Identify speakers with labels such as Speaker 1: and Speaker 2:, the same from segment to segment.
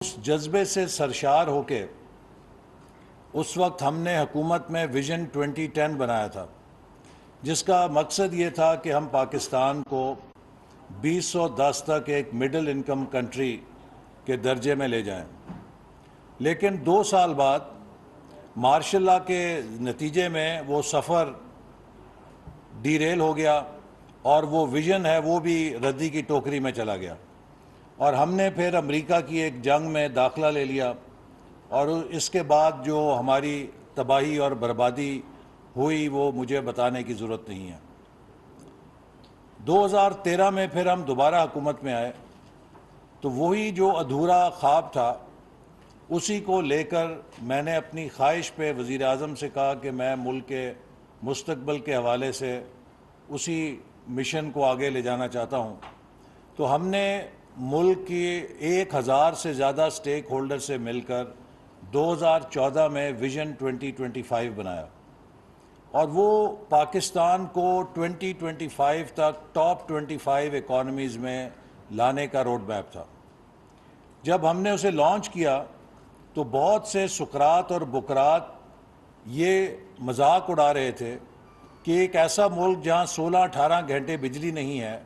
Speaker 1: اس جذبے سے سرشار ہو کے اس وقت ہم نے حکومت میں ویژن 2010 بنایا تھا، جس کا مقصد یہ تھا کہ ہم پاکستان کو 2010 تک ایک مڈل انکم کنٹری کے درجے میں لے جائیں۔ لیکن 2 سال بعد مارشل لا کے نتیجے میں وہ سفر ڈیریل ہو گیا اور وہ ویژن ہے وہ بھی ردی کی ٹوکری میں چلا گیا، اور ہم نے پھر امریکہ کی ایک جنگ میں داخلہ لے لیا، اور اس کے بعد جو ہماری تباہی اور بربادی ہوئی وہ مجھے بتانے کی ضرورت نہیں ہے۔ 2013 میں پھر ہم دوبارہ حکومت میں آئے تو وہی جو ادھورا خواب تھا اسی کو لے کر میں نے اپنی خواہش پہ وزیر اعظم سے کہا کہ میں ملک کے مستقبل کے حوالے سے اسی مشن کو آگے لے جانا چاہتا ہوں۔ تو ہم نے ملک کی 1000 سے زیادہ سٹیک ہولڈر سے مل کر 2014 میں ویژن 2025 بنایا، اور وہ پاکستان کو 2025 تک ٹاپ 25 اکانومیز میں لانے کا روڈ میپ تھا۔ جب ہم نے اسے لانچ کیا تو بہت سے سقراط اور بکرات یہ مذاق اڑا رہے تھے کہ ایک ایسا ملک جہاں 16-18 گھنٹے بجلی نہیں ہے،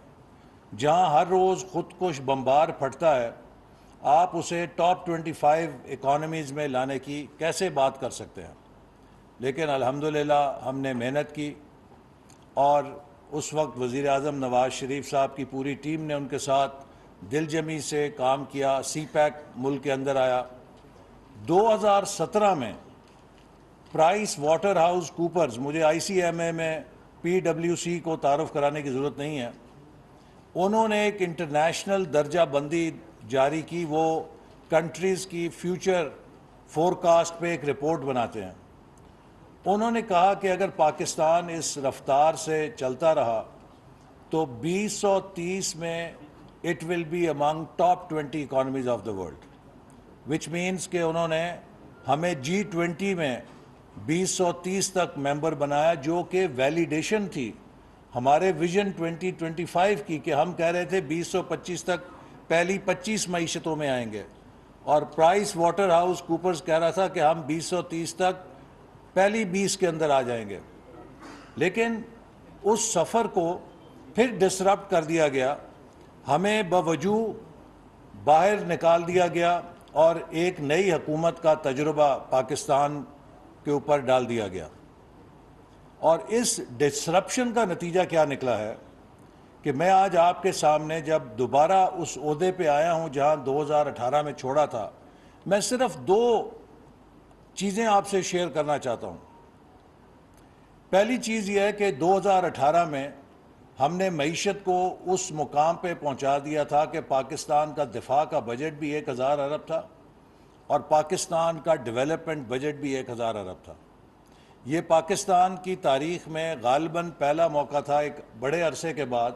Speaker 1: جہاں ہر روز خودکش بمبار پھٹتا ہے، آپ اسے ٹاپ 25 اکانومیز میں لانے کی کیسے بات کر سکتے ہیں؟ لیکن الحمدللہ ہم نے محنت کی، اور اس وقت وزیر اعظم نواز شریف صاحب کی پوری ٹیم نے ان کے ساتھ دل جمی سے کام کیا۔ سی پیک ملک کے اندر آیا۔ 2017 میں پرائس واٹر ہاؤس کوپرز، مجھے آئی سی ایم اے میں پی ڈبلیو سی کو تعارف کرانے کی ضرورت نہیں ہے، انہوں نے ایک انٹرنیشنل درجہ بندی جاری کی۔ وہ کنٹریز کی فیوچر فورکاسٹ پہ ایک رپورٹ بناتے ہیں۔ انہوں نے کہا کہ اگر پاکستان اس رفتار سے چلتا رہا تو 2030 میں it will be among top 20 economies of the world, which means کہ انہوں نے ہمیں G20 میں 2030 تک ممبر بنایا، جو کہ ویلیڈیشن تھی ہمارے ویژن 2025 کی، کہ ہم کہہ رہے تھے 2025 تک پہلی 25 معیشتوں میں آئیں گے، اور پرائس واٹر ہاؤس کوپرز کہہ رہا تھا کہ ہم 2030 تک پہلی 20 کے اندر آ جائیں گے۔ لیکن اس سفر کو پھر ڈسرپٹ کر دیا گیا، ہمیں بوجوہ باہر نکال دیا گیا، اور ایک نئی حکومت کا تجربہ پاکستان کے اوپر ڈال دیا گیا۔ اور اس ڈسرپشن کا نتیجہ کیا نکلا ہے کہ میں آج آپ کے سامنے جب دوبارہ اس عہدے پہ آیا ہوں جہاں 2018 میں چھوڑا تھا، میں صرف 2 چیزیں آپ سے شیئر کرنا چاہتا ہوں۔ پہلی چیز یہ ہے کہ 2018 میں ہم نے معیشت کو اس مقام پہ پہنچا دیا تھا کہ پاکستان کا دفاع کا بجٹ بھی 1000 ارب تھا، اور پاکستان کا ڈیولپمنٹ بجٹ بھی 1000 ارب تھا۔ یہ پاکستان کی تاریخ میں غالباً پہلا موقع تھا ایک بڑے عرصے کے بعد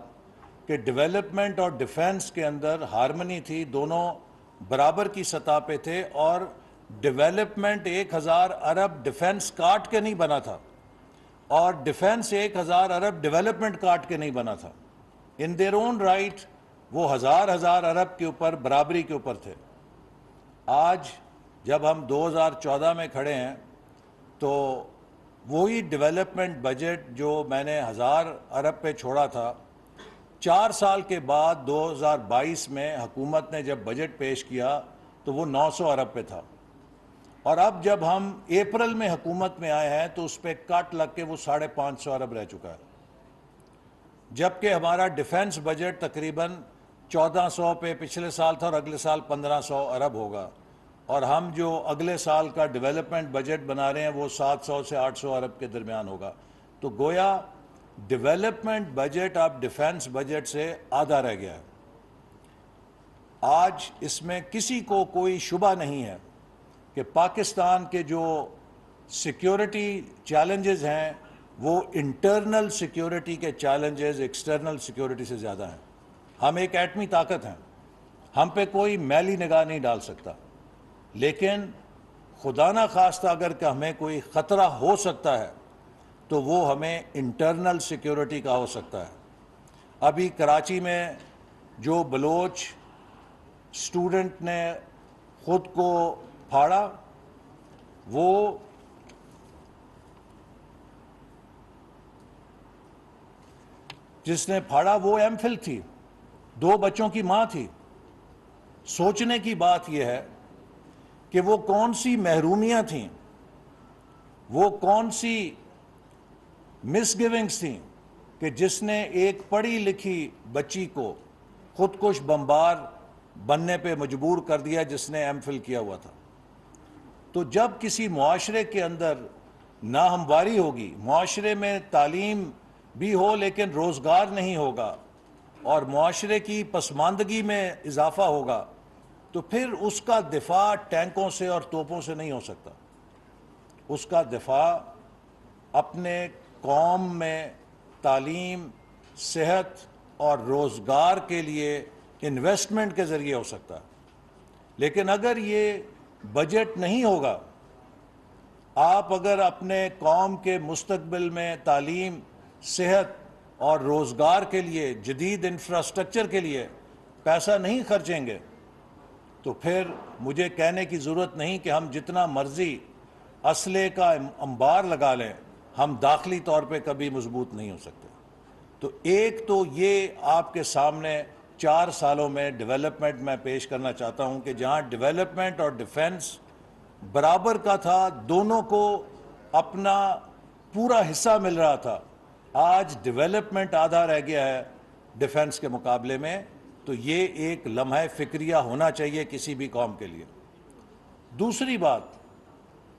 Speaker 1: کہ ڈیولپمنٹ اور ڈیفنس کے اندر ہارمنی تھی، دونوں برابر کی سطح پہ تھے، اور ڈیولپمنٹ 1000 ارب ڈیفنس کاٹ کے نہیں بنا تھا، اور ڈیفنس 1000 ارب ڈیولپمنٹ کاٹ کے نہیں بنا تھا۔ ان دیر اون رائٹ وہ ہزار ارب کے اوپر برابری کے اوپر تھے۔ آج جب ہم 2014 میں کھڑے ہیں تو وہی ڈیولپمنٹ بجٹ جو میں نے 1000 ارب پہ چھوڑا تھا، 4 سال کے بعد 2022 میں حکومت نے جب بجٹ پیش کیا تو وہ 900 ارب پہ تھا، اور اب جب ہم اپریل میں حکومت میں آئے ہیں تو اس پہ کٹ لگ کے وہ 550 ارب رہ چکا ہے، جبکہ ہمارا ڈیفنس بجٹ تقریباً 1400 پہ پچھلے سال تھا، اور اگلے سال 1500 ارب ہوگا، اور ہم جو اگلے سال کا ڈیولپمنٹ بجٹ بنا رہے ہیں وہ 700 سے 800 ارب کے درمیان ہوگا۔ تو گویا ڈیولپمنٹ بجٹ اب ڈیفنس بجٹ سے آدھا رہ گیا ہے۔ آج اس میں کسی کو کوئی شبہ نہیں ہے کہ پاکستان کے جو سیکیورٹی چیلنجز ہیں وہ انٹرنل سیکیورٹی کے چیلنجز ایکسٹرنل سیکیورٹی سے زیادہ ہیں۔ ہم ایک ایٹمی طاقت ہیں، ہم پہ کوئی میلی نگاہ نہیں ڈال سکتا، لیکن خدا نہ خواستہ اگر کہ ہمیں کوئی خطرہ ہو سکتا ہے تو وہ ہمیں انٹرنل سیکیورٹی کا ہو سکتا ہے۔ ابھی کراچی میں جو بلوچ اسٹوڈنٹ نے خود کو پھاڑا، وہ جس نے پھاڑا وہ ایم فل تھی، 2 بچوں کی ماں تھی۔ سوچنے کی بات یہ ہے کہ وہ کون سی محرومیاں تھیں، وہ کون سی مس گیونگز تھیں کہ جس نے ایک پڑھی لکھی بچی کو خودکش بمبار بننے پہ مجبور کر دیا جس نے ایم فل کیا ہوا تھا۔ تو جب کسی معاشرے کے اندر ناہمواری ہوگی، معاشرے میں تعلیم بھی ہو لیکن روزگار نہیں ہوگا، اور معاشرے کی پسماندگی میں اضافہ ہوگا، تو پھر اس کا دفاع ٹینکوں سے اور توپوں سے نہیں ہو سکتا۔ اس کا دفاع اپنے قوم میں تعلیم، صحت اور روزگار کے لیے انویسٹمنٹ کے ذریعے ہو سکتا ہے۔ لیکن اگر یہ بجٹ نہیں ہوگا، آپ اگر اپنے قوم کے مستقبل میں تعلیم، صحت اور روزگار کے لیے، جدید انفراسٹرکچر کے لیے پیسہ نہیں خرچیں گے، تو پھر مجھے کہنے کی ضرورت نہیں کہ ہم جتنا مرضی اسلحے کا انبار لگا لیں، ہم داخلی طور پہ کبھی مضبوط نہیں ہو سکتے۔ تو ایک تو یہ آپ کے سامنے 4 سالوں میں ڈیولپمنٹ میں پیش کرنا چاہتا ہوں کہ جہاں ڈیولپمنٹ اور ڈیفنس برابر کا تھا، دونوں کو اپنا پورا حصہ مل رہا تھا، آج ڈیولپمنٹ آدھا رہ گیا ہے ڈیفنس کے مقابلے میں۔ تو یہ ایک لمحہ فکریہ ہونا چاہیے کسی بھی قوم کے لیے۔ دوسری بات،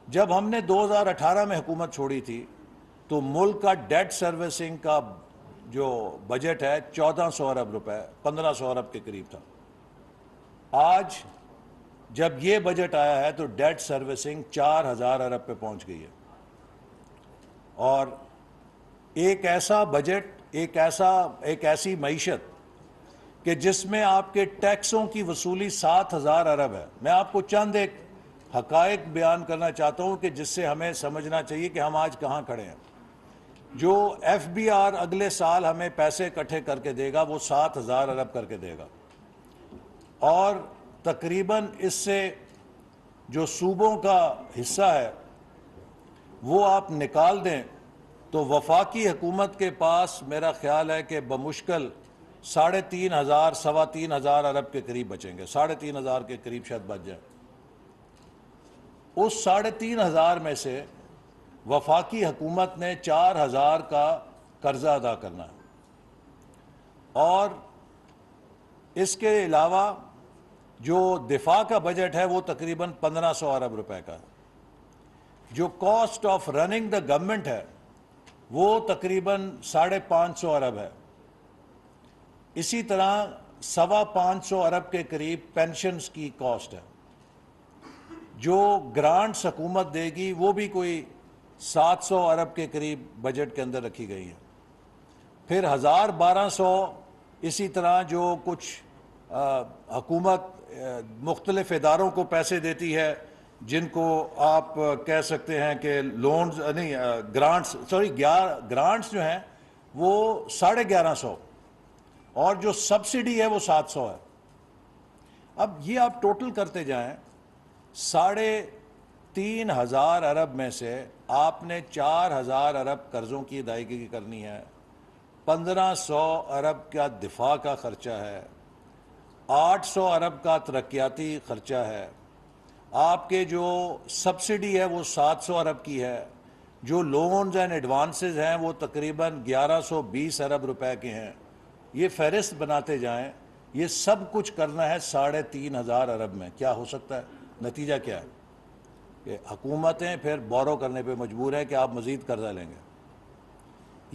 Speaker 1: جب ہم نے 2018 میں حکومت چھوڑی تھی تو ملک کا ڈیٹ سروسنگ کا جو بجٹ ہے 1400 ارب روپے، 1500 ارب کے قریب تھا۔ آج جب یہ بجٹ آیا ہے تو ڈیٹ سروسنگ 4000 ارب پہ پہنچ گئی ہے، اور ایک ایسا بجٹ، ایک ایسی معیشت کہ جس میں آپ کے ٹیکسوں کی وصولی 7000 ارب ہے۔ میں آپ کو چند ایک حقائق بیان کرنا چاہتا ہوں کہ جس سے ہمیں سمجھنا چاہیے کہ ہم آج کہاں کھڑے ہیں۔ جو ایف بی آر اگلے سال ہمیں پیسے اکٹھے کر کے دے گا وہ 7000 ارب کر کے دے گا، اور تقریباً اس سے جو صوبوں کا حصہ ہے وہ آپ نکال دیں تو وفاقی حکومت کے پاس میرا خیال ہے کہ بمشکل 3500 سوا 3000 ارب کے قریب بچیں گے، 3500 کے قریب شاید بچ جائیں۔ اس 3500 میں سے وفاقی حکومت نے 4000 کا قرضہ ادا کرنا ہے، اور اس کے علاوہ جو دفاع کا بجٹ ہے وہ تقریباً 1500 ارب روپے کا ہے۔ جو cost of running the government ہے وہ تقریباً 550 ارب ہے۔ اسی طرح 525 ارب کے قریب پینشنز کی کاسٹ ہے۔ جو گرانٹس حکومت دے گی وہ بھی کوئی 700 ارب کے قریب بجٹ کے اندر رکھی گئی ہے۔ پھر 1200 اسی طرح جو کچھ حکومت مختلف اداروں کو پیسے دیتی ہے جن کو آپ کہہ سکتے ہیں کہ لونز نہیں، گرانٹس جو ہیں وہ 1150، اور جو سبسڈی ہے وہ 700 ہے۔ اب یہ آپ ٹوٹل کرتے جائیں، 3500 ارب میں سے آپ نے 4000 ارب قرضوں کی ادائیگی کرنی ہے، 1500 ارب کا دفاع کا خرچہ ہے، 800 ارب کا ترقیاتی خرچہ ہے، آپ کے جو سبسڈی ہے وہ 700 ارب کی ہے، جو لونز اینڈ ایڈوانسز ہیں وہ تقریباً 1120 ارب روپے کے ہیں۔ یہ فہرست بناتے جائیں، یہ سب کچھ کرنا ہے 3500 ارب میں۔ کیا ہو سکتا ہے؟ نتیجہ کیا ہے کہ حکومتیں پھر بورو کرنے پہ مجبور ہیں کہ آپ مزید قرضہ لیں گے۔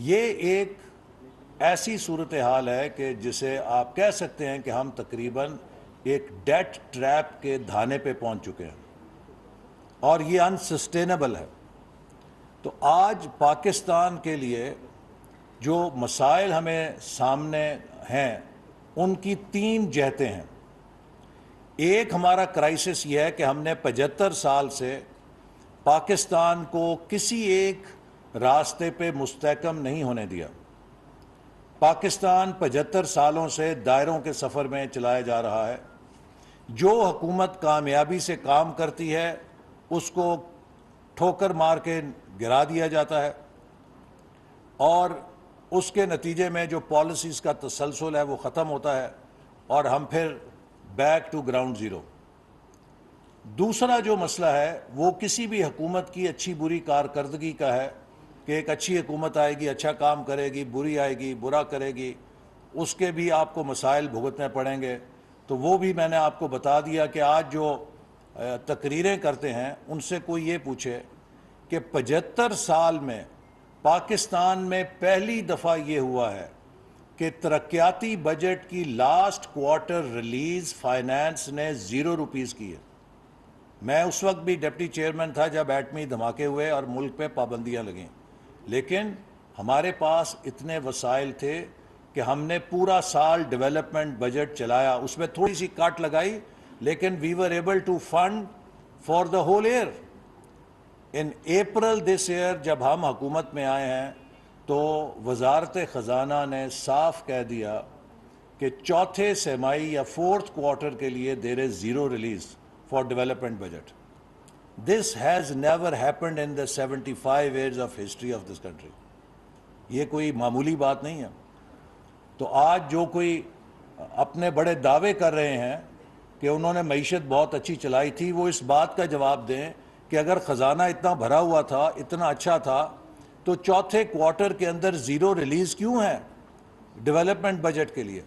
Speaker 1: یہ ایک ایسی صورتحال ہے کہ جسے آپ کہہ سکتے ہیں کہ ہم تقریباً ایک ڈیٹ ٹریپ کے دھانے پہ پہنچ چکے ہیں، اور یہ انسسٹینیبل ہے۔ تو آج پاکستان کے لیے جو مسائل ہمیں سامنے ہیں ان کی 3 جہتیں ہیں۔ ایک ہمارا کرائسس یہ ہے کہ ہم نے 75 سال سے پاکستان کو کسی ایک راستے پہ مستحکم نہیں ہونے دیا۔ پاکستان 75 سالوں سے دائروں کے سفر میں چلایا جا رہا ہے۔ جو حکومت کامیابی سے کام کرتی ہے اس کو ٹھوکر مار کے گرا دیا جاتا ہے، اور اس کے نتیجے میں جو پالیسیز کا تسلسل ہے وہ ختم ہوتا ہے، اور ہم پھر بیک ٹو گراؤنڈ زیرو۔ دوسرا جو مسئلہ ہے وہ کسی بھی حکومت کی اچھی بری کارکردگی کا ہے کہ ایک اچھی حکومت آئے گی، اچھا کام کرے گی، بری آئے گی، برا کرے گی، اس کے بھی آپ کو مسائل بھگتنے پڑیں گے۔ تو وہ بھی میں نے آپ کو بتا دیا کہ آج جو تقریریں کرتے ہیں ان سے کوئی یہ پوچھے کہ 75 سال میں پاکستان میں پہلی دفعہ یہ ہوا ہے کہ ترقیاتی بجٹ کی لاسٹ کوارٹر ریلیز فائنانس نے 0 روپیز کی ہے۔ میں اس وقت بھی ڈپٹی چیئرمین تھا جب ایٹمی دھماکے ہوئے اور ملک پہ پابندیاں لگیں، لیکن ہمارے پاس اتنے وسائل تھے کہ ہم نے پورا سال ڈیولپمنٹ بجٹ چلایا، اس میں تھوڑی سی کٹ لگائی لیکن we were able to fund for the whole year. In April this year جب ہم حکومت میں آئے ہیں تو وزارت خزانہ نے صاف کہہ دیا کہ چوتھے سرمائی یا فورتھ کوارٹر کے لیے دیر از 0 release for development budget. This has never happened in the 75 years of history of this country. یہ کوئی معمولی بات نہیں ہے۔ تو آج جو کوئی اپنے بڑے دعوے کر رہے ہیں کہ انہوں نے معیشت بہت اچھی چلائی تھی، وہ اس بات کا جواب دیں کہ اگر خزانہ اتنا بھرا ہوا تھا، اتنا اچھا تھا، تو چوتھے کوارٹر کے اندر 0 ریلیز کیوں ہے ڈیولپمنٹ بجٹ کے لیے؟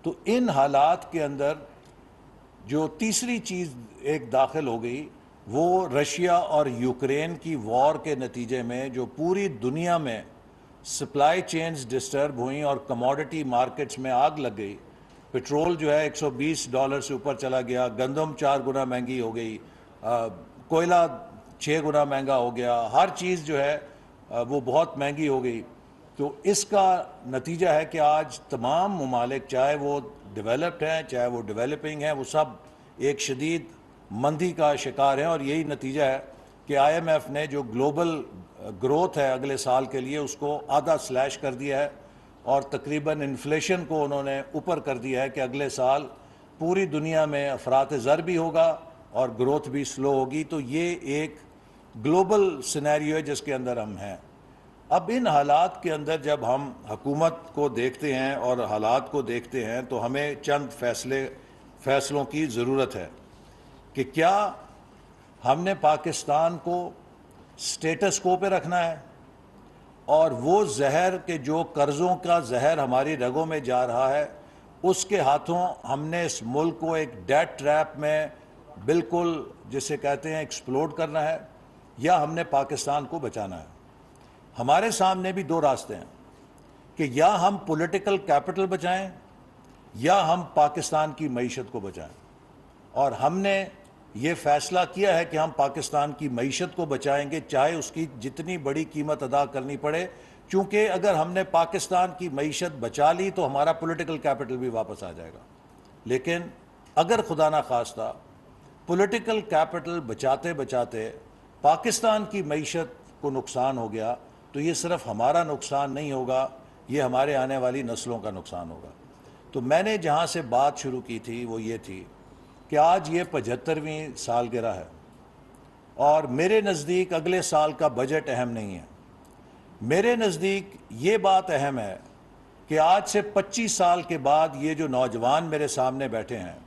Speaker 1: تو ان حالات کے اندر جو تیسری چیز ایک داخل ہو گئی وہ رشیا اور یوکرین کی وار کے نتیجے میں جو پوری دنیا میں سپلائی چینز ڈسٹرب ہوئیں اور کموڈٹی مارکیٹس میں آگ لگ گئی۔ پٹرول جو ہے $120 سے اوپر چلا گیا، گندم 4 گنا مہنگی ہو گئی، کوئلہ 6 گنا مہنگا ہو گیا، ہر چیز جو ہے وہ بہت مہنگی ہو گئی۔ تو اس کا نتیجہ ہے کہ آج تمام ممالک، چاہے وہ ڈیولپڈ ہیں چاہے وہ ڈیولپنگ ہیں، وہ سب ایک شدید مندی کا شکار ہیں، اور یہی نتیجہ ہے کہ آئی ایم ایف نے جو گلوبل گروتھ ہے اگلے سال کے لیے اس کو آدھا سلیش کر دیا ہے، اور تقریباً انفلیشن کو انہوں نے اوپر کر دیا ہے کہ اگلے سال پوری دنیا میں افراط زر بھی ہوگا اور گروتھ بھی سلو ہوگی۔ تو یہ ایک گلوبل سینیریو ہے جس کے اندر ہم ہیں۔ اب ان حالات کے اندر جب ہم حکومت کو دیکھتے ہیں اور حالات کو دیکھتے ہیں تو ہمیں چند فیصلوں کی ضرورت ہے کہ کیا ہم نے پاکستان کو سٹیٹس کو پہ رکھنا ہے، اور وہ زہر کہ جو قرضوں کا زہر ہماری رگوں میں جا رہا ہے اس کے ہاتھوں ہم نے اس ملک کو ایک ڈیٹ ٹریپ میں بالکل جسے کہتے ہیں ایکسپلوڈ کرنا ہے، یا ہم نے پاکستان کو بچانا ہے؟ ہمارے سامنے بھی 2 راستے ہیں کہ یا ہم پولیٹیکل کیپٹل بچائیں یا ہم پاکستان کی معیشت کو بچائیں، اور ہم نے یہ فیصلہ کیا ہے کہ ہم پاکستان کی معیشت کو بچائیں گے، چاہے اس کی جتنی بڑی قیمت ادا کرنی پڑے، چونکہ اگر ہم نے پاکستان کی معیشت بچا لی تو ہمارا پولیٹیکل کیپٹل بھی واپس آ جائے گا۔ لیکن اگر خدا نہ خواستہ پولیٹیکل کیپٹل بچاتے بچاتے پاکستان کی معیشت کو نقصان ہو گیا تو یہ صرف ہمارا نقصان نہیں ہوگا، یہ ہمارے آنے والی نسلوں کا نقصان ہوگا۔ تو میں نے جہاں سے بات شروع کی تھی وہ یہ تھی کہ آج یہ 75ویں سالگرہ ہے، اور میرے نزدیک اگلے سال کا بجٹ اہم نہیں ہے۔ میرے نزدیک یہ بات اہم ہے کہ آج سے 25 سال کے بعد یہ جو نوجوان میرے سامنے بیٹھے ہیں،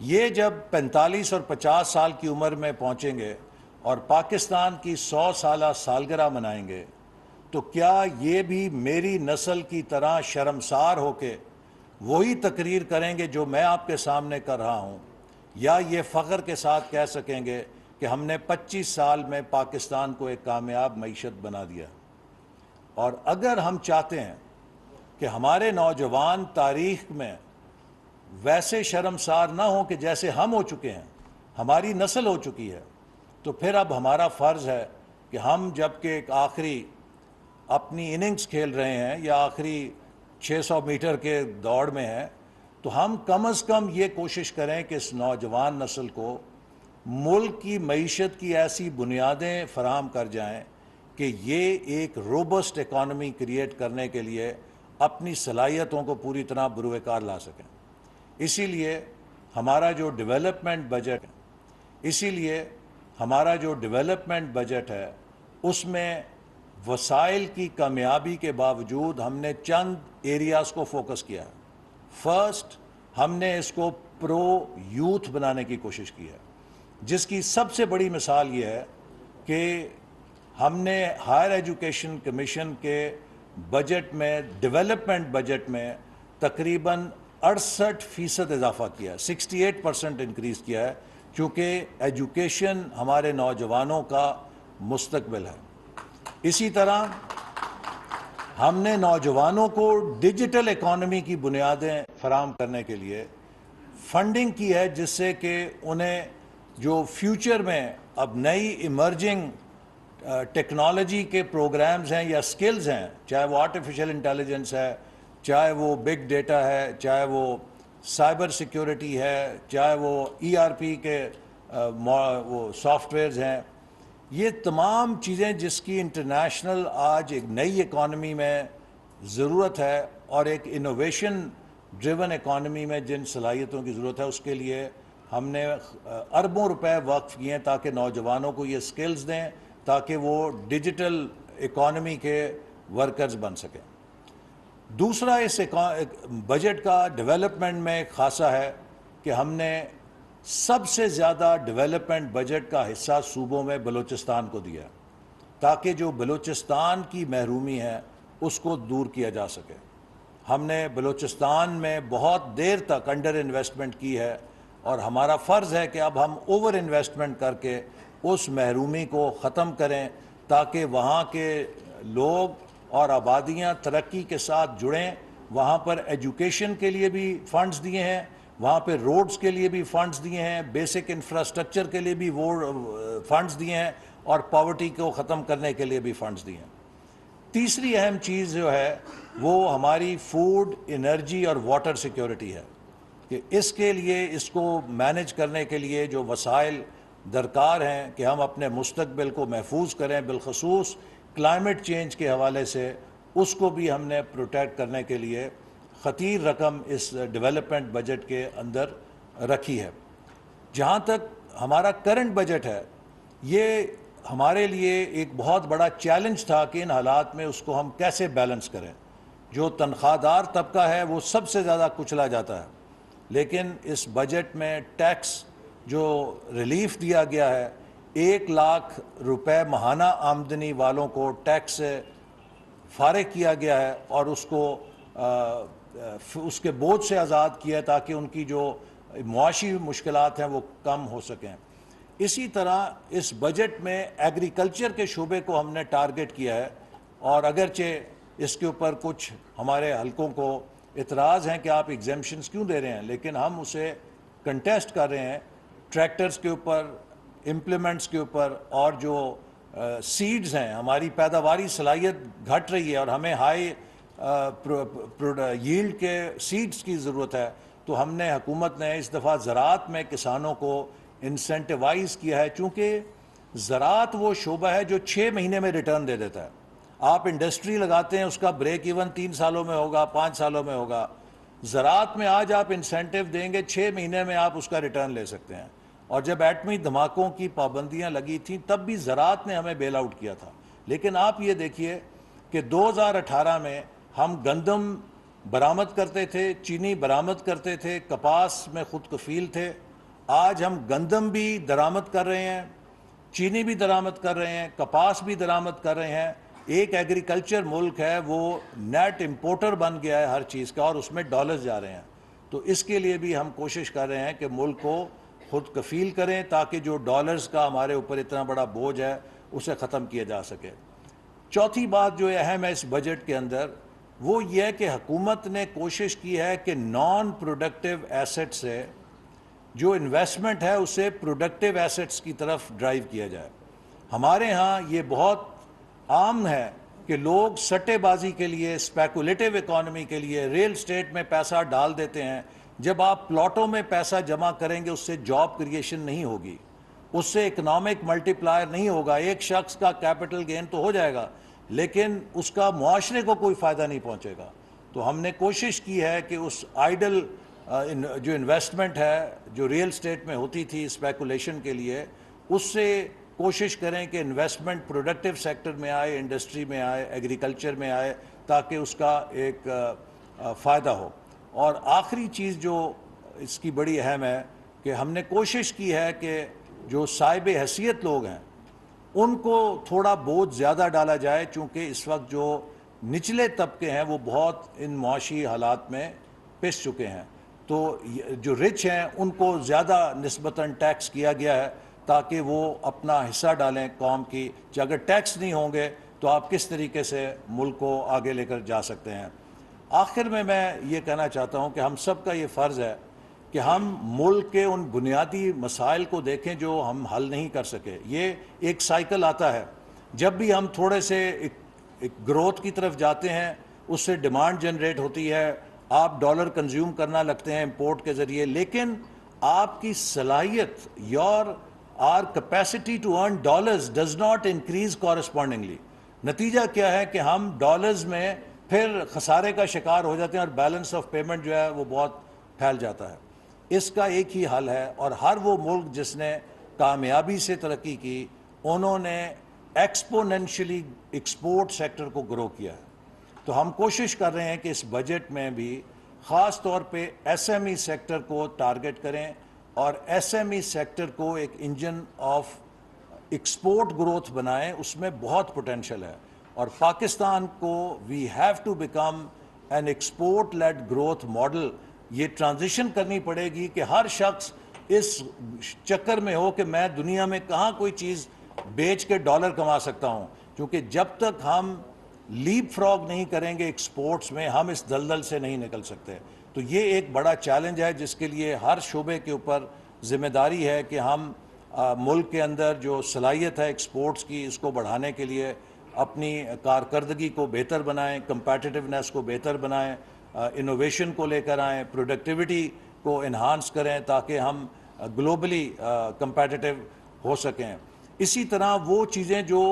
Speaker 1: یہ جب 45 اور 50 سال کی عمر میں پہنچیں گے اور پاکستان کی 100 سالہ سالگرہ منائیں گے، تو کیا یہ بھی میری نسل کی طرح شرمسار ہو کے وہی تقریر کریں گے جو میں آپ کے سامنے کر رہا ہوں، یا یہ فخر کے ساتھ کہہ سکیں گے کہ ہم نے 25 سال میں پاکستان کو ایک کامیاب معیشت بنا دیا؟ اور اگر ہم چاہتے ہیں کہ ہمارے نوجوان تاریخ میں ویسے شرمسار نہ ہوں کہ جیسے ہم ہو چکے ہیں، ہماری نسل ہو چکی ہے، تو پھر اب ہمارا فرض ہے کہ ہم جب کہ ایک آخری اپنی اننگز کھیل رہے ہیں یا آخری 600 میٹر کے دوڑ میں ہیں، تو ہم کم از کم یہ کوشش کریں کہ اس نوجوان نسل کو ملک کی معیشت کی ایسی بنیادیں فراہم کر جائیں کہ یہ ایک روبسٹ اکانومی کریٹ کرنے کے لیے اپنی صلاحیتوں کو پوری طرح بروئے کار لا سکیں۔ اسی لیے ہمارا جو ڈیولپمنٹ بجٹ ہے اس میں وسائل کی کامیابی کے باوجود ہم نے چند ایریاز کو فوکس کیا ہے. فرسٹ، ہم نے اس کو پرو یوتھ بنانے کی کوشش کی ہے، جس کی سب سے بڑی مثال یہ ہے کہ ہم نے ہائر ایجوکیشن کمیشن کے بجٹ میں، ڈیولپمنٹ بجٹ میں تقریباً 68% اضافہ کیا ہے، 68% انکریز کیا ہے، چونکہ ایجوکیشن ہمارے نوجوانوں کا مستقبل ہے. اسی طرح ہم نے نوجوانوں کو ڈیجیٹل اکانومی کی بنیادیں فراہم کرنے کے لیے فنڈنگ کی ہے، جس سے کہ انہیں جو فیوچر میں اب نئی ایمرجنگ ٹیکنالوجی کے پروگرامز ہیں یا سکلز ہیں، چاہے وہ آرٹیفیشل انٹیلیجنس ہے، چاہے وہ بگ ڈیٹا ہے، چاہے وہ سائبر سیکیورٹی ہے، چاہے وہ ERP کے وہ سافٹ ویئرز ہیں، یہ تمام چیزیں جس کی انٹرنیشنل آج ایک نئی اکانومی میں ضرورت ہے اور ایک انوویشن ڈریون اکانومی میں جن صلاحیتوں کی ضرورت ہے، اس کے لیے ہم نے اربوں روپے وقف کیے ہیں تاکہ نوجوانوں کو یہ سکلز دیں تاکہ وہ ڈیجیٹل اکانومی کے ورکرز بن سکیں. دوسرا اس بجٹ کا ڈیولپمنٹ میں ایک خاصہ ہے کہ ہم نے سب سے زیادہ ڈیولپمنٹ بجٹ کا حصہ صوبوں میں بلوچستان کو دیا تاکہ جو بلوچستان کی محرومی ہے اس کو دور کیا جا سکے. ہم نے بلوچستان میں بہت دیر تک انڈر انویسٹمنٹ کی ہے اور ہمارا فرض ہے کہ اب ہم اوور انویسٹمنٹ کر کے اس محرومی کو ختم کریں تاکہ وہاں کے لوگ اور آبادیاں ترقی کے ساتھ جڑیں. وہاں پر ایجوکیشن کے لیے بھی فنڈز دیے ہیں، وہاں پہ روڈز کے لیے بھی فنڈز دیے ہیں، بیسک انفراسٹرکچر کے لیے بھی وہ فنڈز دیے ہیں اور پاورٹی کو ختم کرنے کے لیے بھی فنڈز دیے ہیں. تیسری اہم چیز جو ہے وہ ہماری فوڈ، انرجی اور واٹر سیکیورٹی ہے کہ اس کے لیے، اس کو مینج کرنے کے لیے جو وسائل درکار ہیں کہ ہم اپنے مستقبل کو محفوظ کریں، بالخصوص کلائمیٹ چینج کے حوالے سے، اس کو بھی ہم نے پروٹیکٹ کرنے کے لیے خطیر رقم اس ڈیولپمنٹ بجٹ کے اندر رکھی ہے. جہاں تک ہمارا کرنٹ بجٹ ہے، یہ ہمارے لیے ایک بہت بڑا چیلنج تھا کہ ان حالات میں اس کو ہم کیسے بیلنس کریں. جو تنخواہ دار طبقہ ہے وہ سب سے زیادہ کچلا جاتا ہے، لیکن اس بجٹ میں ٹیکس جو ریلیف دیا گیا ہے، 1,00,000 روپے ماہانہ آمدنی والوں کو ٹیکس سے فارغ کیا گیا ہے اور اس کو اس کے بوجھ سے آزاد کیا ہے تاکہ ان کی جو معاشی مشکلات ہیں وہ کم ہو سکیں. اسی طرح اس بجٹ میں ایگریکلچر کے شعبے کو ہم نے ٹارگٹ کیا ہے، اور اگرچہ اس کے اوپر کچھ ہمارے حلقوں کو اعتراض ہیں کہ آپ ایگزیمشنز کیوں دے رہے ہیں، لیکن ہم اسے کنٹیسٹ کر رہے ہیں. ٹریکٹرز کے اوپر، امپلیمنٹس کے اوپر، اور جو سیڈز ہیں، ہماری پیداواری صلاحیت گھٹ رہی ہے اور ہمیں ہائی ییلڈ کے سیڈز کی ضرورت ہے، تو ہم نے، حکومت نے اس دفعہ زراعت میں کسانوں کو انسینٹیوائز کیا ہے، چونکہ زراعت وہ شعبہ ہے جو 6 مہینے میں ریٹرن دے دیتا ہے. آپ انڈسٹری لگاتے ہیں، اس کا بریک ایون 3 سالوں میں ہوگا، 5 سالوں میں ہوگا. زراعت میں آج آپ انسینٹیو دیں گے، 6 مہینے میں آپ اس کا ریٹرن لے سکتے ہیں. اور جب ایٹمی دھماکوں کی پابندیاں لگی تھیں تب بھی زراعت نے ہمیں بیل آؤٹ کیا تھا. لیکن آپ یہ دیکھیے کہ 2018 میں ہم گندم برآمد کرتے تھے، چینی برآمد کرتے تھے، کپاس میں خود کفیل تھے. آج ہم گندم بھی درآمد کر رہے ہیں، چینی بھی درآمد کر رہے ہیں، کپاس بھی درآمد کر رہے ہیں. ایک ایگریکلچر ملک ہے، وہ نیٹ امپورٹر بن گیا ہے ہر چیز کا، اور اس میں ڈالرز جا رہے ہیں. تو اس کے لیے بھی ہم کوشش کر رہے ہیں کہ ملک کو خود کفیل کریں تاکہ جو ڈالرز کا ہمارے اوپر اتنا بڑا بوجھ ہے اسے ختم کیا جا سکے. چوتھی بات جو اہم ہے اس بجٹ کے اندر، وہ یہ ہے کہ حکومت نے کوشش کی ہے کہ نان پروڈکٹیو ایسٹ سے جو انویسٹمنٹ ہے اسے پروڈکٹیو ایسٹس کی طرف ڈرائیو کیا جائے. ہمارے ہاں یہ بہت عام ہے کہ لوگ سٹے بازی کے لیے، اسپیکولیٹو اکانومی کے لیے ریل اسٹیٹ میں پیسہ ڈال دیتے ہیں. جب آپ پلاٹوں میں پیسہ جمع کریں گے اس سے جاب کریشن نہیں ہوگی، اس سے اکنامک ملٹی پلائر نہیں ہوگا. ایک شخص کا کیپٹل گین تو ہو جائے گا لیکن اس کا معاشرے کو کوئی فائدہ نہیں پہنچے گا. تو ہم نے کوشش کی ہے کہ اس آئیڈل جو انویسٹمنٹ ہے جو ریئل اسٹیٹ میں ہوتی تھی اسپیکولیشن کے لیے، اس سے کوشش کریں کہ انویسٹمنٹ پروڈکٹیو سیکٹر میں آئے، انڈسٹری میں آئے، ایگریکلچر میں آئے، تاکہ اس کا ایک فائدہ ہو۔ اور آخری چیز جو اس کی بڑی اہم ہے کہ ہم نے کوشش کی ہے کہ جو صاحب حیثیت لوگ ہیں ان کو تھوڑا بوجھ زیادہ ڈالا جائے، چونکہ اس وقت جو نچلے طبقے ہیں وہ بہت ان معاشی حالات میں پس چکے ہیں، تو جو رچ ہیں ان کو زیادہ نسبتاً ٹیکس کیا گیا ہے تاکہ وہ اپنا حصہ ڈالیں قوم کی۔ اگر ٹیکس نہیں ہوں گے تو آپ کس طریقے سے ملک کو آگے لے کر جا سکتے ہیں۔ آخر میں یہ کہنا چاہتا ہوں کہ ہم سب کا یہ فرض ہے کہ ہم ملک کے ان بنیادی مسائل کو دیکھیں جو ہم حل نہیں کر سکے۔ یہ ایک سائیکل آتا ہے، جب بھی ہم تھوڑے سے ایک گروتھ کی طرف جاتے ہیں اس سے ڈیمانڈ جنریٹ ہوتی ہے، آپ ڈالر کنزیوم کرنا لگتے ہیں امپورٹ کے ذریعے، لیکن آپ کی صلاحیت our capacity to earn dollars does not increase correspondingly۔ نتیجہ کیا ہے کہ ہم ڈالرز میں پھر خسارے کا شکار ہو جاتے ہیں اور بیلنس آف پیمنٹ جو ہے وہ بہت پھیل جاتا ہے۔ اس کا ایک ہی حل ہے، اور ہر وہ ملک جس نے کامیابی سے ترقی کی انہوں نے ایکسپونینشلی ایکسپورٹ سیکٹر کو گرو کیا ہے۔ تو ہم کوشش کر رہے ہیں کہ اس بجٹ میں بھی خاص طور پہ ایس ایم ای سیکٹر کو ٹارگٹ کریں، اور ایس ایم ای سیکٹر کو ایک انجن آف ایکسپورٹ گروتھ بنائیں۔ اس میں بہت پوٹینشل ہے، اور پاکستان کو we have to become an export led growth model. یہ ٹرانزیشن کرنی پڑے گی کہ ہر شخص اس چکر میں ہو کہ میں دنیا میں کہاں کوئی چیز بیچ کے ڈالر کما سکتا ہوں، کیونکہ جب تک ہم لیپ فراگ نہیں کریں گے ایکسپورٹس میں ہم اس دلدل سے نہیں نکل سکتے۔ تو یہ ایک بڑا چیلنج ہے جس کے لیے ہر شعبے کے اوپر ذمہ داری ہے کہ ہم ملک کے اندر جو صلاحیت ہے ایکسپورٹس کی اس کو بڑھانے کے لیے اپنی کارکردگی کو بہتر بنائیں، کمپیٹیونیس کو بہتر بنائیں، انوویشن کو لے کر آئیں، پروڈکٹیوٹی کو انہانس کریں تاکہ ہم گلوبلی کمپیٹیٹیو ہو سکیں۔ اسی طرح وہ چیزیں جو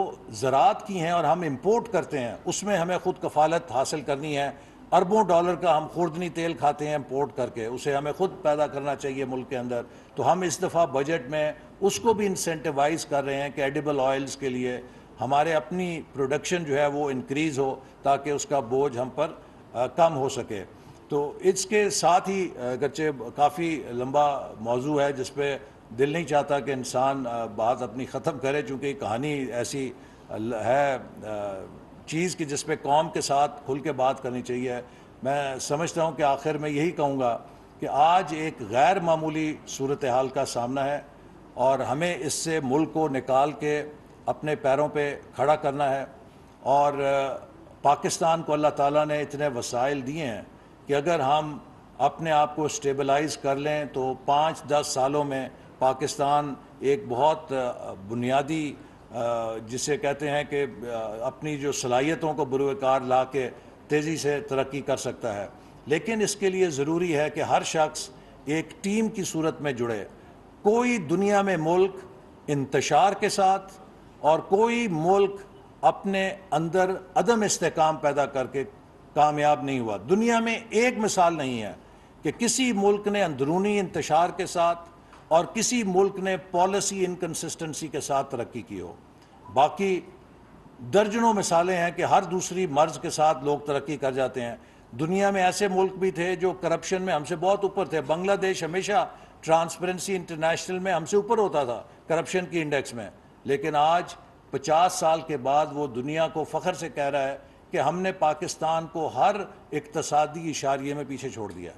Speaker 1: زراعت کی ہیں اور ہم امپورٹ کرتے ہیں اس میں ہمیں خود کفالت حاصل کرنی ہے۔ اربوں ڈالر کا ہم خوردنی تیل کھاتے ہیں امپورٹ کر کے، اسے ہمیں خود پیدا کرنا چاہیے ملک کے اندر۔ تو ہم اس دفعہ بجٹ میں اس کو بھی انسینٹیوائز کر رہے ہیں کہ ایڈیبل آئلز کے لیے ہمارے اپنی پروڈکشن جو ہے وہ انکریز ہو تاکہ اس کا بوجھ ہم پر کم ہو سکے۔ تو اس کے ساتھ ہی اگرچہ کافی لمبا موضوع ہے جس پہ دل نہیں چاہتا کہ انسان بات اپنی ختم کرے، چونکہ کہانی ایسی ہے چیز کہ جس پہ قوم کے ساتھ کھل کے بات کرنی چاہیے۔ میں سمجھتا ہوں کہ آخر میں یہی کہوں گا کہ آج ایک غیر معمولی صورتحال کا سامنا ہے، اور ہمیں اس سے ملک کو نکال کے اپنے پیروں پہ کھڑا کرنا ہے۔ اور پاکستان کو اللہ تعالیٰ نے اتنے وسائل دیے ہیں کہ اگر ہم اپنے آپ کو اسٹیبلائز کر لیں تو 5-10 سالوں میں پاکستان ایک بہت بنیادی جسے کہتے ہیں کہ اپنی جو صلاحیتوں کو بروئے کار لا کے تیزی سے ترقی کر سکتا ہے۔ لیکن اس کے لیے ضروری ہے کہ ہر شخص ایک ٹیم کی صورت میں جڑے۔ کوئی دنیا میں ملک انتشار کے ساتھ اور کوئی ملک اپنے اندر عدم استحکام پیدا کر کے کامیاب نہیں ہوا۔ دنیا میں ایک مثال نہیں ہے کہ کسی ملک نے اندرونی انتشار کے ساتھ اور کسی ملک نے پالیسی انکنسسٹنسی کے ساتھ ترقی کی ہو۔ باقی درجنوں مثالیں ہیں کہ ہر دوسری مرض کے ساتھ لوگ ترقی کر جاتے ہیں۔ دنیا میں ایسے ملک بھی تھے جو کرپشن میں ہم سے بہت اوپر تھے۔ بنگلہ دیش ہمیشہ ٹرانسپیرنسی انٹرنیشنل میں ہم سے اوپر ہوتا تھا کرپشن کی انڈیکس میں، لیکن آج 50 سال کے بعد وہ دنیا کو فخر سے کہہ رہا ہے کہ ہم نے پاکستان کو ہر اقتصادی اشاریے میں پیچھے چھوڑ دیا۔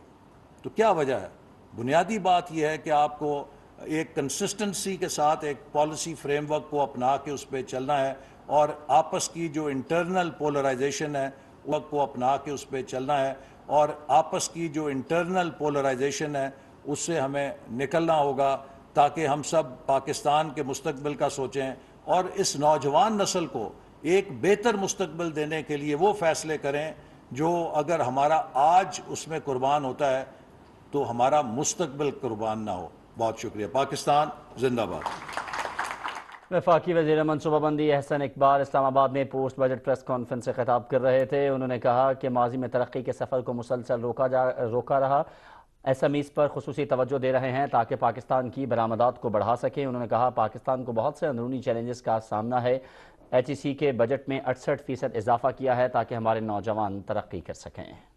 Speaker 1: تو کیا وجہ ہے؟ بنیادی بات یہ ہے کہ آپ کو ایک کنسسٹنسی کے ساتھ ایک پالیسی فریم ورک کو اپنا کے اس پہ چلنا ہے، اور آپس کی جو انٹرنل پولرائزیشن ہے وقت کو اپنا کے اس پہ چلنا ہے، اور آپس کی جو انٹرنل پولرائزیشن ہے اس سے ہمیں نکلنا ہوگا تاکہ ہم سب پاکستان کے مستقبل کا سوچیں اور اس نوجوان نسل کو ایک بہتر مستقبل دینے کے لیے وہ فیصلے کریں جو اگر ہمارا آج اس میں قربان ہوتا ہے تو ہمارا مستقبل قربان نہ ہو۔ بہت شکریہ۔ پاکستان زندہ باد۔
Speaker 2: وفاقی وزیر منصوبہ بندی احسن اقبال اسلام آباد میں پوسٹ بجٹ پریس کانفرنس سے خطاب کر رہے تھے۔ انہوں نے کہا کہ ماضی میں ترقی کے سفر کو مسلسل روکا رہا ایس ایم ایز پر خصوصی توجہ دے رہے ہیں تاکہ پاکستان کی برآمدات کو بڑھا سکیں. انہوں نے کہا پاکستان کو بہت سے اندرونی چیلنجز کا سامنا ہے. ایچ ای سی کے بجٹ میں 68% اضافہ کیا ہے تاکہ ہمارے نوجوان ترقی کر سکیں.